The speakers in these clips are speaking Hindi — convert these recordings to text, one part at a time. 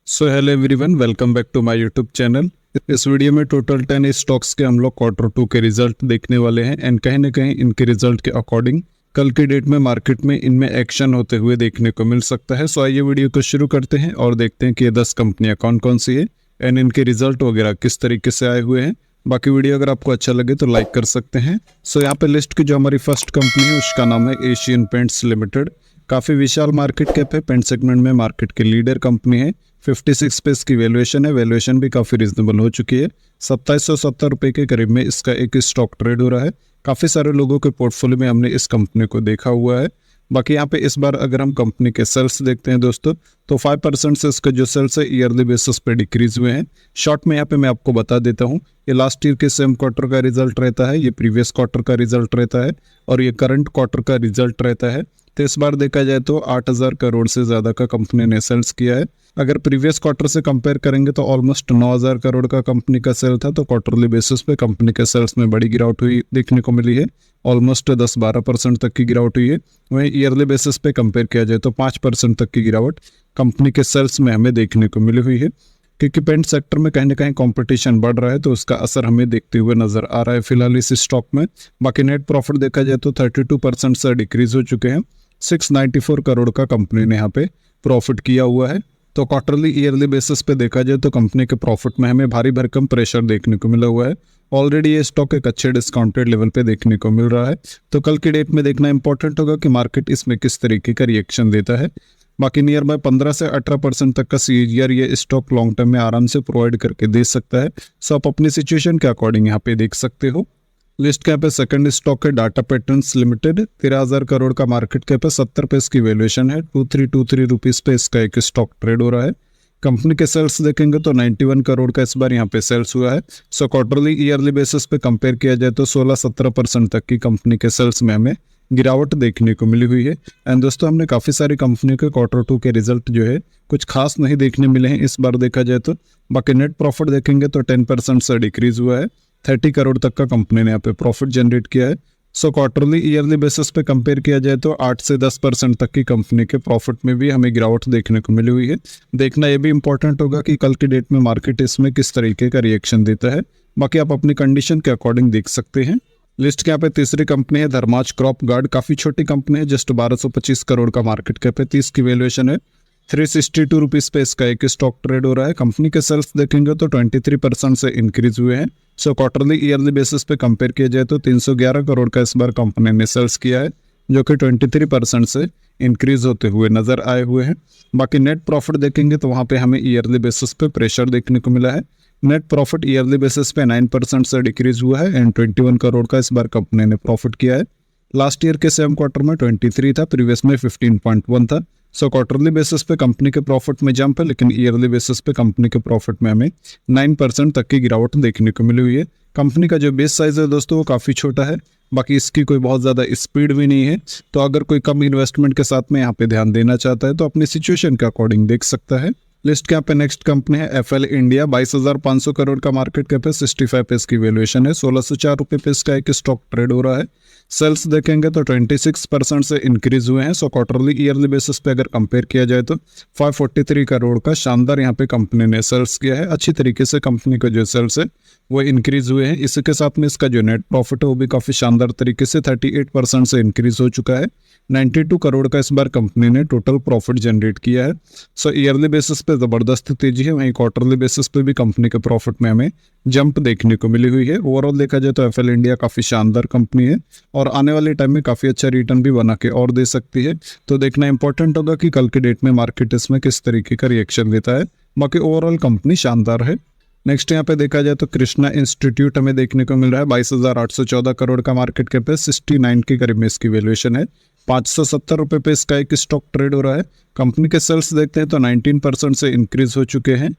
So hello everyone, welcome back to my YouTube channel. इस वीडियो में टोटल 10 स्टॉक्स के हम लोग Q2 के रिजल्ट देखने वाले हैं एंड कहीं ना कहीं इनके रिजल्ट के अकॉर्डिंग कल की डेट में मार्केट में इनमें एक्शन होते हुए देखने को मिल सकता है। सो आइए वीडियो को शुरू करते हैं और देखते हैं कि ये 10 कंपनियां कौन कौन सी है एंड इनके रिजल्ट वगैरह किस तरीके से आए हुए हैं। बाकी वीडियो अगर आपको अच्छा लगे तो लाइक कर सकते हैं। सो यहाँ पे लिस्ट की जो हमारी फर्स्ट कंपनी है उसका नाम है एशियन पेंट्स लिमिटेड। काफ़ी विशाल मार्केट कैप है, पेंट सेगमेंट में मार्केट की लीडर कंपनी है। 56 पे इसकी वैल्यूएशन है, वैल्यूएशन भी काफ़ी रिजनेबल हो चुकी है। 2770 रुपये के करीब में इसका एक स्टॉक ट्रेड हो रहा है। काफ़ी सारे लोगों के पोर्टफोलियो में हमने इस कंपनी को देखा हुआ है। बाकी यहाँ पे इस बार अगर हम कंपनी के सेल्स देखते हैं दोस्तों, तो 5% से इसका जो सेल्स है ईयरली बेसिस पे डिक्रीज हुए हैं। शॉर्ट में यहाँ पे मैं आपको बता देता हूँ, ये लास्ट ईयर के सेम क्वार्टर का रिजल्ट रहता है, ये प्रीवियस क्वार्टर का रिजल्ट रहता है और ये करंट क्वार्टर का रिजल्ट रहता है। तो इस बार देखा जाए तो 8000 करोड़ से ज़्यादा का कंपनी ने सेल्स किया है। अगर प्रीवियस क्वार्टर से कंपेयर करेंगे तो ऑलमोस्ट 9000 करोड़ का कंपनी का सेल था। तो क्वार्टरली बेसिस पे कंपनी के सेल्स में बड़ी गिरावट हुई देखने को मिली है, ऑलमोस्ट 10-12% तक की गिरावट हुई है। वहीं ईयरली बेसिस पे कंपेयर किया जाए तो 5% तक की गिरावट कंपनी के सेल्स में हमें देखने को मिली हुई है। क्योंकि पेंट सेक्टर में कहीं ना कहीं कंपटीशन बढ़ रहा है, तो उसका असर हमें देखते हुए नजर आ रहा है फिलहाल इस स्टॉक में। बाकी नेट प्रॉफिट देखा जाए तो 32% से डिक्रीज हो चुके हैं। 694 करोड़ का कंपनी ने यहाँ पे प्रॉफिट किया हुआ है। तो क्वार्टरली ईयरली बेसिस पे देखा जाए तो कंपनी के प्रॉफिट में हमें भारी भरकम प्रेशर देखने को मिला हुआ है। ऑलरेडी ये स्टॉक एक अच्छे डिस्काउंटेड लेवल पे देखने को मिल रहा है। तो कल की डेट में देखना इंपॉर्टेंट होगा कि मार्केट इसमें किस तरीके का रिएक्शन देता है। बाकी नियर बाय 15 से 18% तक का सीजीआर ये स्टॉक लॉन्ग टर्म में आराम से प्रोवाइड करके दे सकता है। सो आप अपनी सिचुएशन के अकॉर्डिंग यहाँ पे देख सकते हो। लिस्ट कैप है सेकंड स्टॉक है डाटा पैटर्न्स लिमिटेड। 13,000 करोड़ का मार्केट कैप है, 70 पे इसकी वैल्यूएशन है। 2323 रुपीज़ पे इसका एक स्टॉक ट्रेड हो रहा है। कंपनी के सेल्स देखेंगे तो 91 करोड़ का इस बार यहाँ पे सेल्स हुआ है। सो क्वार्टरली ईयरली बेसिस पे कंपेयर किया जाए तो 16-17% तक की कंपनी के सेल्स में हमें गिरावट देखने को मिली हुई है। एंड दोस्तों, हमने काफ़ी सारी कंपनियों के Q2 के रिजल्ट जो है कुछ खास नहीं देखने मिले हैं इस बार देखा जाए तो। बाकी नेट प्रॉफिट देखेंगे तो 10% से डिक्रीज हुआ है। 30 करोड़ तक का कंपनी ने यहाँ पे प्रॉफिट जनरेट किया है। सो क्वार्टरली ईयरली बेसिस पे कंपेयर किया जाए तो 8 से 10% तक की कंपनी के प्रॉफिट में भी हमें गिरावट देखने को मिली हुई है। देखना ये भी इंपॉर्टेंट होगा कि कल की डेट में मार्केट इसमें किस तरीके का रिएक्शन देता है। बाकी आप अपनी कंडीशन के अकॉर्डिंग देख सकते हैं। लिस्ट के यहाँ पे तीसरी कंपनी है धर्माज क्रॉप गार्ड। काफ़ी छोटी कंपनी है, जस्ट 1225 करोड़ का मार्केट कैप है, 30 की वैल्यूएशन है। 362 रुपीज़ पे इसका एक स्टॉक ट्रेड हो रहा है। कंपनी के सेल्स देखेंगे तो 23% से इंक्रीज हुए हैं। सो क्वार्टरली ईयरली बेसिस पे कंपेयर किया जाए तो 311 करोड़ का इस बार कंपनी ने सेल्स किया है, जो कि 23% से इंक्रीज होते हुए नजर आए हुए हैं। बाकी नेट प्रॉफिट देखेंगे तो वहाँ पे हमें ईयरली बेसिस पे प्रेशर देखने को मिला है। नेट प्रॉफिट ईयरली बेसिस पे 9% से डिक्रीज हुआ है एंड 21 करोड़ का इस बार कंपनी ने प्रॉफिट किया है। लास्ट ईयर के सेम क्वार्टर में 23 था, प्रीवियस में 15.1 था। सो क्वार्टरली बेसिस पे कंपनी के प्रॉफिट में जंप है, लेकिन ईयरली बेसिस पे कंपनी के प्रॉफिट में हमें 9% तक की गिरावट देखने को मिली हुई है। कंपनी का जो बेस साइज है दोस्तों वो काफ़ी छोटा है। बाकी इसकी कोई बहुत ज़्यादा स्पीड भी नहीं है। तो अगर कोई कम इन्वेस्टमेंट के साथ में यहाँ पे ध्यान देना चाहता है तो अपनी सिचुएशन के अकॉर्डिंग देख सकता है। लिस्ट के यहाँ पे नेक्स्ट कंपनी है एफएल इंडिया। 22,500 करोड़ का मार्केट कैप है, 65 पे इसकी वैल्यूएशन है। 1604 रुपये पे इसका एक स्टॉक ट्रेड हो रहा है। सेल्स देखेंगे तो 26% से इंक्रीज हुए हैं। सो क्वार्टरली ईयरली बेसिस पे अगर कंपेयर किया जाए तो 543 करोड़ का शानदार यहाँ पे कंपनी ने सेल्स किया है। अच्छी तरीके से कंपनी का जो सेल्स है वो इंक्रीज हुए हैं। इसी के साथ में इसका जो नेट प्रॉफिट है वो भी काफ़ी शानदार तरीके से 38% से इंक्रीज हो चुका है। 92 करोड़ का इस बार कंपनी ने टोटल प्रॉफिट जनरेट किया है। सो ईयरली बेसिस पे ज़बरदस्त तेजी है, वहीं क्वार्टरली बेसिस पे भी कंपनी के प्रॉफिट में हमें जंप देखने को मिली हुई है। ओवरऑल देखा जाए तो एफएल इंडिया काफ़ी शानदार कंपनी है और आने वाले टाइम में काफ़ी अच्छा रिटर्न भी बना के और दे सकती है। तो देखना इंपॉर्टेंट होगा कि कल के डेट में मार्केट इसमें किस तरीके का रिएक्शन देता है। बाकी ओवरऑल कंपनी शानदार है। नेक्स्ट यहाँ पे देखा जाए तो कृष्णा इंस्टीट्यूट हमें देखने को मिल रहा है। 22,814 करोड़ का मार्केट कैप है, 69 के करीब में इसकी वैल्यूएशन है। 570 रुपये पे इसका एक स्टॉक ट्रेड हो रहा है। कंपनी के सेल्स देखते हैं तो 19% से इंक्रीज हो चुके हैं।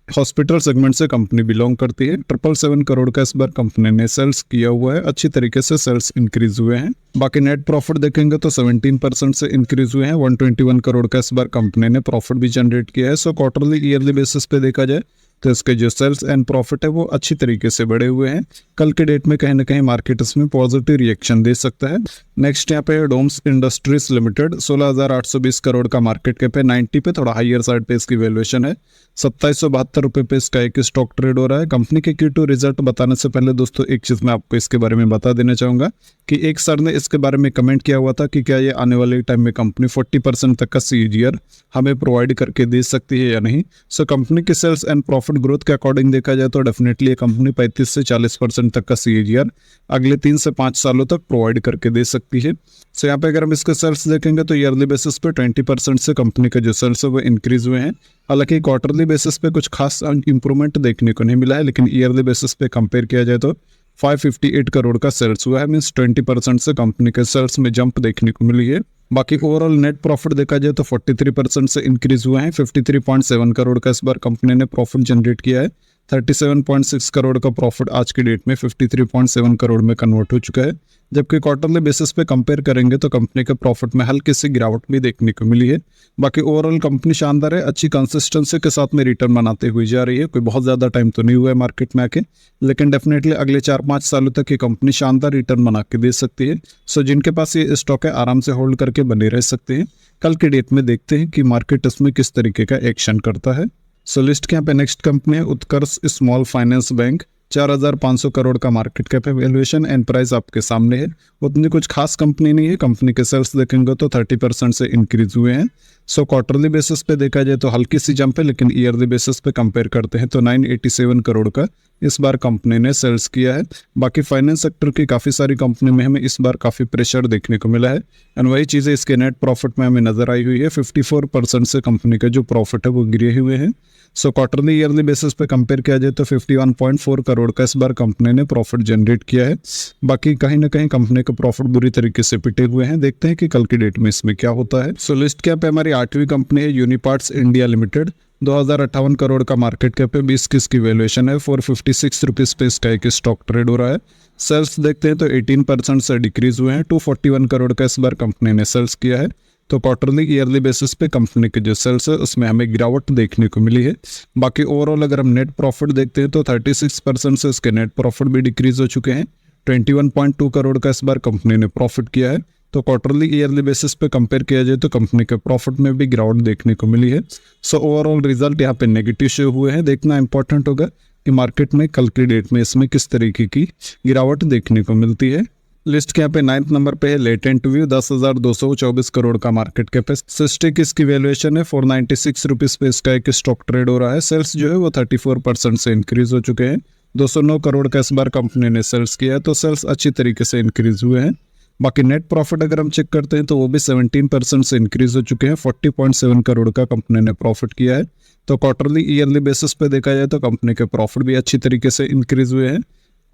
हॉस्पिटल सेगमेंट से कंपनी बिलोंग करती है। 777 करोड़ का इस बार कंपनी ने सेल्स किया हुआ है। अच्छी तरीके से सेल्स इंक्रीज हुए हैं। बाकी नेट प्रॉफिट देखेंगे तो 17% से इंक्रीज हुए हैं। 121 करोड़ का इस बार कंपनी ने प्रॉफिट भी जनरेट किया है। सो क्वार्टरली ईयरली बेसिस पे देखा जाए तो इसके जो सेल्स एंड प्रॉफिट है वो अच्छी तरीके से बढ़े हुए हैं। कल के डेट में कहीं ना कहीं मार्केट इसमें पॉजिटिव रिएक्शन दे सकता है। नेक्स्ट यहाँ पे डोम्स इंडस्ट्रीज लिमिटेड 16,820 करोड़ का मार्केट कैप है, 90 पे थोड़ा हायर साइड पे इसकी वैल्यूएशन है। 2772 रुपये पे इसका एक स्टॉक ट्रेड हो रहा है। कंपनी के Q2 रिजल्ट बताने से पहले दोस्तों एक चीज़ मैं आपको इसके बारे में बता देना चाहूँगा कि एक सर ने इसके बारे में कमेंट किया हुआ था कि क्या ये आने वाले टाइम में कंपनी 40% तक का CAGR हमें प्रोवाइड करके दे सकती है या नहीं। सो कंपनी के सेल्स एंड प्रॉफिट ग्रोथ के अकॉर्डिंग देखा जाए तो डेफिनेटली ये कंपनी 35 से 40% तक का CAGR अगले 3 से 5 सालों तक प्रोवाइड करके दे सकती है। सो यहाँ पे अगर हम इसके सेल्स देखेंगे तो ईयरली बेसिस पे 20% से कंपनी के जो सेल्स है वो इंक्रीज हुए हैं। हालांकि क्वार्टरली बेसिस पे कुछ खास इंप्रूवमेंट देखने को नहीं मिला है, लेकिन ईयरली बेसिस पे कंपेयर किया जाए तो 558 करोड़ का सेल्स हुआ है, मीन्स 20% से कंपनी के सेल्स में जंप देखने को मिली है। बाकी ओवरऑल नेट प्रॉफिट देखा जाए तो 43% से इंक्रीज हुआ है। 53.7 करोड़ का इस बार कंपनी ने प्रॉफिट जनरेट किया है। 37.6 करोड़ का प्रॉफिट आज की डेट में 53.7 करोड़ में कन्वर्ट हो चुका है। जबकि क्वार्टरली बेसिस पे कंपेयर करेंगे तो कंपनी के प्रॉफिट में हल्की सी गिरावट भी देखने को मिली है। बाकी ओवरऑल कंपनी शानदार है, अच्छी कंसिस्टेंसी के साथ में रिटर्न बनाते हुए जा रही है। कोई बहुत ज़्यादा टाइम तो नहीं हुआ है मार्केट में आके, लेकिन डेफिनेटली अगले 4-5 सालों तक ये कंपनी शानदार रिटर्न बना के दे सकती है। सो जिनके पास ये स्टॉक है आराम से होल्ड करके बने रह सकते हैं। कल के डेट में देखते हैं कि मार्केट इसमें किस तरीके का एक्शन करता है। सो लिस्ट के यहाँ पे नेक्स्ट कंपनी है उत्कर्ष स्मॉल फाइनेंस बैंक। 4,500 करोड़ का मार्केट कैप है, वैल्यूएशन एंड प्राइस आपके सामने है। उतनी कुछ खास कंपनी नहीं है। कंपनी के सेल्स देखेंगे तो 30% से इंक्रीज हुए हैं। सो क्वार्टरली बेसिस पे देखा जाए तो हल्की सी जंप है, लेकिन ईयरली बेसिस पे कंपेयर करते हैं तो 987 करोड़ का इस बार कंपनी ने सेल्स किया है। बाकी फाइनेंस सेक्टर की काफ़ी सारी कंपनी में हमें इस बार काफ़ी प्रेशर देखने को मिला है, एंड वही चीज़ें इसके नेट प्रॉफिट में हमें नजर आई हुई है। 54% से कंपनी का जो प्रॉफिट है वो गिरे हुए हैं। सो क्वार्टरली ईयरली बेसिस पे कंपेयर किया जाए तो 51.4 करोड़ का इस बार कंपनी ने प्रॉफिट जनरेट किया है। बाकी कहीं ना कहीं कंपनी का प्रॉफिट बुरी तरीके से पिटे हुए हैं। देखते हैं कि कल की डेट में इसमें क्या होता है। सो लिस्ट कैप है हमारी 8वीं कंपनी है यूनिपार्ट्स इंडिया लिमिटेड। 2,058 करोड़ का मार्केट कैप है, 20 की इसकी वैल्यूएशन है। 456 रुपीज़ पे इसका एक स्टॉक ट्रेड हो रहा है। सेल्स देखते हैं तो 18% से डिक्रीज हुए हैं। 241 करोड़ का इस बार कंपनी ने सेल्स किया है। तो क्वार्टरली ईयरली बेसिस पे कंपनी के जो सेल्स है उसमें हमें गिरावट देखने को मिली है। बाकी ओवरऑल अगर हम नेट प्रॉफिट देखते हैं तो 36% से इसके नेट प्रॉफिट भी डिक्रीज हो चुके हैं। 21.2 करोड़ का इस बार कंपनी ने प्रॉफिट किया है। तो क्वार्टरली ईयरली बेसिस पे कंपेयर किया जाए तो कंपनी के प्रॉफिट में भी गिरावट देखने को मिली है। सो ओवरऑल रिजल्ट यहाँ पे नेगेटिव शो हुए हैं। देखना इंपॉर्टेंट होगा कि मार्केट में कल की डेट में इसमें किस तरीके की गिरावट देखने को मिलती है। लिस्ट के यहाँ पे 9th नंबर पे है लेटेंट व्यू। 10,224 करोड़ का मार्केट कैप है। सिस्टिक इसकी वैल्यूएशन है। 496 रुपीज़ पे इसका एक स्टॉक ट्रेड हो रहा है। सेल्स जो है वो 34% से इंक्रीज हो चुके हैं। 209 करोड़ का इस बार कंपनी ने सेल्स किया है, तो सेल्स अच्छी तरीके से इंक्रीज हुए हैं। बाकी नेट प्रॉफिट अगर हम चेक करते हैं तो वो भी 17% से इंक्रीज हो चुके हैं। 40.7 करोड़ का कंपनी ने प्रॉफिट किया है। तो क्वार्टरली ईयरली बेसिस पे देखा जाए तो कंपनी के प्रॉफिट भी अच्छी तरीके से इंक्रीज हुए हैं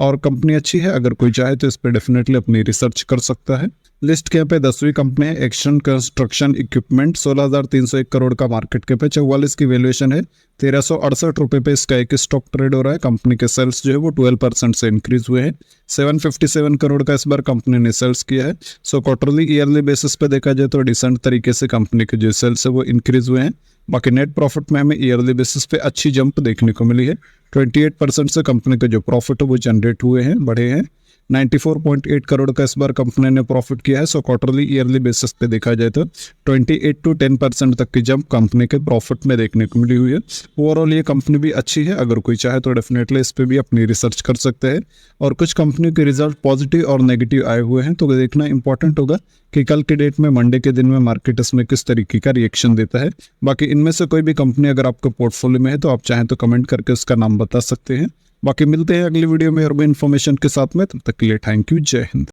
और कंपनी अच्छी है। अगर कोई चाहे तो इस पर डेफिनेटली अपनी रिसर्च कर सकता है। लिस्ट के यहाँ पे 10वीं कंपनी है एक्शन कंस्ट्रक्शन इक्विपमेंट। 16,301 करोड़ का मार्केट कैप है। 44 की वैल्यूएशन है। 1,368 रुपये पे इसका एक स्टॉक ट्रेड हो रहा है। कंपनी के सेल्स जो है वो 12% से इंक्रीज हुए हैं। 757 करोड़ का इस बार कंपनी ने सेल्स किया है। सो क्वार्टरली ईयरली बेसिस पे देखा जाए तो डिसेंट तरीके से कंपनी के जो सेल्स है वो इंक्रीज हुए हैं। बाकी नेट प्रॉफिट में हमें ईयरली बेसिस पे अच्छी जंप देखने को मिली है। 28% से कंपनी के जो प्रॉफिट है वो जनरेट हुए हैं, बढ़े हैं। 94.8 करोड़ का इस बार कंपनी ने प्रॉफिट किया है। सो क्वार्टरली ईयरली बेसिस पे देखा जाए तो 28 to 10% तक की जंप कंपनी के प्रॉफिट में देखने को मिली हुई है। ओवरऑल ये कंपनी भी अच्छी है। अगर कोई चाहे तो डेफिनेटली इस पे भी अपनी रिसर्च कर सकते हैं। और कुछ कंपनी के रिजल्ट पॉजिटिव और नेगेटिव आए हुए हैं, तो देखना इंपॉर्टेंट होगा कि कल के डेट में मंडे के दिन में मार्केट इसमें किस तरीके का रिएक्शन देता है। बाकी इनमें से कोई भी कंपनी अगर आपको पोर्टफोलियो में है तो आप चाहें तो कमेंट करके उसका नाम बता सकते हैं। बाकी मिलते हैं अगली वीडियो में और भी इन्फॉर्मेशन के साथ में। तब तक के लिए थैंक यू, जय हिंद।